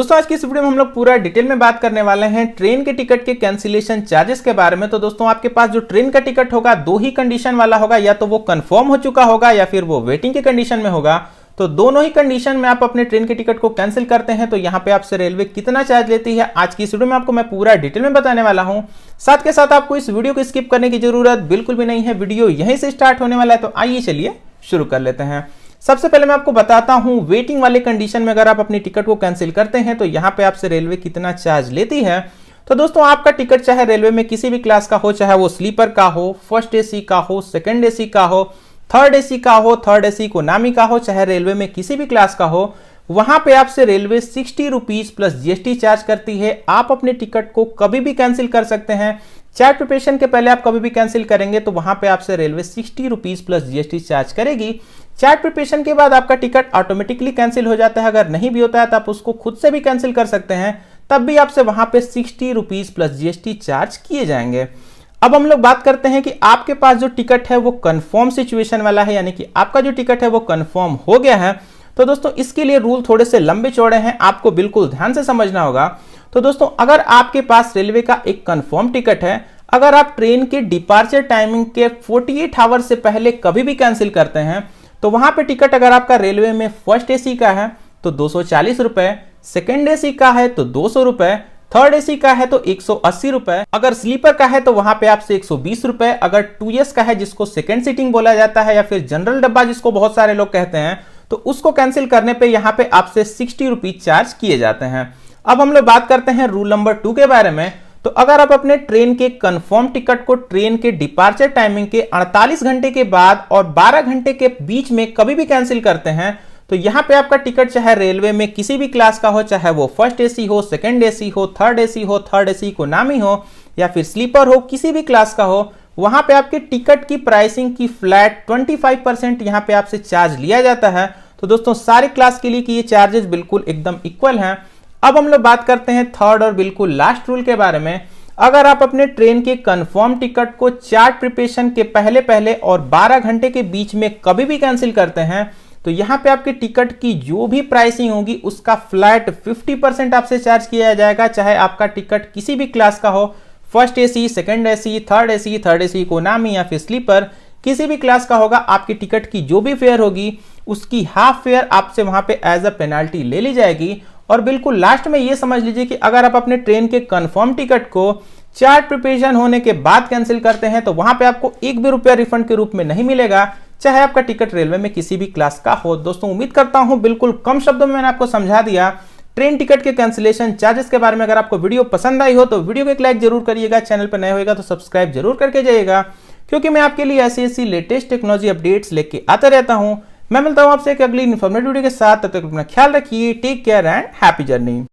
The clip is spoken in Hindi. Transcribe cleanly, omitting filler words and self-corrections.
दोस्तों आज की इस वीडियो में हम लोग पूरा डिटेल में बात करने वाले हैं ट्रेन के टिकट के कैंसिलेशन चार्जेस के बारे में। तो दोस्तों आपके पास जो ट्रेन का टिकट होगा दो ही कंडीशन वाला होगा, या तो वो कंफर्म हो चुका होगा या फिर वो वेटिंग के कंडीशन में होगा। तो दोनों ही कंडीशन में आप अपने ट्रेन के टिकट को कैंसिल करते हैं तो यहाँ पे आपसे रेलवे कितना चार्ज लेती है आज की इस वीडियो में आपको मैं पूरा डिटेल में बताने वाला हूँ। साथ के साथ आपको इस वीडियो को स्किप करने की जरूरत बिल्कुल भी नहीं है, वीडियो यहीं से स्टार्ट होने वाला है। तो आइए चलिए शुरू कर लेते हैं। सबसे पहले मैं आपको बताता हूं वेटिंग वाले कंडीशन में अगर आप अपनी टिकट को कैंसिल करते हैं तो यहां पे आपसे रेलवे कितना चार्ज लेती है। तो दोस्तों आपका टिकट चाहे रेलवे में किसी भी क्लास का हो, चाहे वो स्लीपर का हो, फर्स्ट एसी का हो, सेकंड एसी का हो, थर्ड एसी का हो, थर्ड एसी इकोनॉमी का हो, चाहे रेलवे में किसी भी क्लास का हो, वहां पे आपसे railway 60 rupees plus GST charge करती है। आप अपने टिकट को कभी भी कैंसिल कर सकते हैं। चार्ट प्रिपरेशन के पहले आप कभी भी कैंसिल करेंगे तो वहां पे आपसे railway 60 rupees plus GST charge करेगी। चार्ट प्रिपरेशन के बाद आपका टिकट ऑटोमेटिकली कैंसिल हो जाता है। अगर नहीं भी होता है तो आप उसको खुद से भी कैंसिल कर सकते हैं, तब भी आपसे वहां पे 60 रुपीज प्लस जीएसटी चार्ज किए जाएंगे। अब हम लोग बात करते हैं कि आपके पास जो टिकट है वो कंफर्म सिचुएशन वाला है, यानी कि आपका जो टिकट है वो कंफर्म हो गया है। तो दोस्तों इसके लिए रूल थोड़े से लंबे चौड़े हैं, आपको बिल्कुल ध्यान से समझना होगा। तो दोस्तों अगर आपके पास रेलवे का एक कंफर्म टिकट है, अगर आप ट्रेन के डिपार्चर टाइमिंग के 48 आवर से पहले कभी भी कैंसिल करते हैं तो वहां पे टिकट अगर आपका रेलवे में फर्स्ट एसी का है तो 240 रुपए, सेकेंड एसी का है तो 200 रुपए, थर्ड एसी का है तो 180 रुपए, अगर स्लीपर का है तो वहां पे आपसे 120 रुपए, अगर 2S का है जिसको सेकेंड सीटिंग बोला जाता है या फिर जनरल डब्बा जिसको बहुत सारे लोग कहते हैं, तो उसको कैंसिल करने पे यहाँ पे आपसे 60 रुपीज चार्ज किए जाते हैं। अब हम लोग बात करते हैं रूल नंबर 2 के बारे में। तो अगर आप अपने ट्रेन के कंफर्म टिकट को ट्रेन के डिपार्चर टाइमिंग के 48 घंटे के बाद और 12 घंटे के बीच में कभी भी कैंसिल करते हैं तो यहां पे आपका टिकट चाहे रेलवे में किसी भी क्लास का हो, चाहे वो फर्स्ट एसी हो, सेकंड एसी हो, थर्ड एसी हो, थर्ड एसी इकोनॉमी हो या फिर स्लीपर हो, किसी भी क्लास का हो, वहां पे आपके टिकट की प्राइसिंग की फ्लैट 25% यहां पे आपसे चार्ज लिया जाता है। तो दोस्तों सारे क्लास के लिए कि ये चार्जेस बिल्कुल एकदम इक्वल हैं। अब हम लोग बात करते हैं थर्ड और बिल्कुल लास्ट रूल के बारे में। अगर आप अपने ट्रेन के कंफर्म टिकट को चार्ट प्रिपरेशन के पहले और 12 घंटे के बीच में कभी भी कैंसिल करते हैं तो यहां पे आपके टिकट की जो भी प्राइसिंग होगी उसका फ्लैट 50% आपसे चार्ज किया जाएगा, चाहे आपका टिकट किसी भी क्लास का हो, first AC, second AC, third AC economy या फिर स्लीपर, किसी भी क्लास का होगा। आपकी टिकट की जो भी फेयर होगी उसकी हाफ फेयर आपसे वहां पे एज अ पेनाल्टी ले ली जाएगी। और बिल्कुल लास्ट में ये समझ लीजिए कि अगर आप अपने ट्रेन के कंफर्म टिकट को चार्ट प्रिपरेशन होने के बाद कैंसिल करते हैं तो वहां पे आपको एक भी रुपया रिफंड के रूप में नहीं मिलेगा, चाहे आपका टिकट रेलवे में किसी भी क्लास का हो। दोस्तों उम्मीद करता हूं बिल्कुल कम शब्दों में मैंने आपको समझा दिया ट्रेन टिकट के कैंसिलेशन चार्जेस के बारे में। अगर आपको वीडियो पसंद आई हो तो वीडियो को एक लाइक जरूर करिएगा, चैनल पर नए होगा तो सब्सक्राइब जरूर करके जाइएगा, क्योंकि मैं आपके लिए ऐसी लेटेस्ट टेक्नोलॉजी अपडेट्स लेके आता रहता हूं। मैं मिलता हूं आपसे एक अगली इन्फॉर्मेटिव वीडियो के साथ, तब तक अपना ख्याल रखिए, take care and happy journey.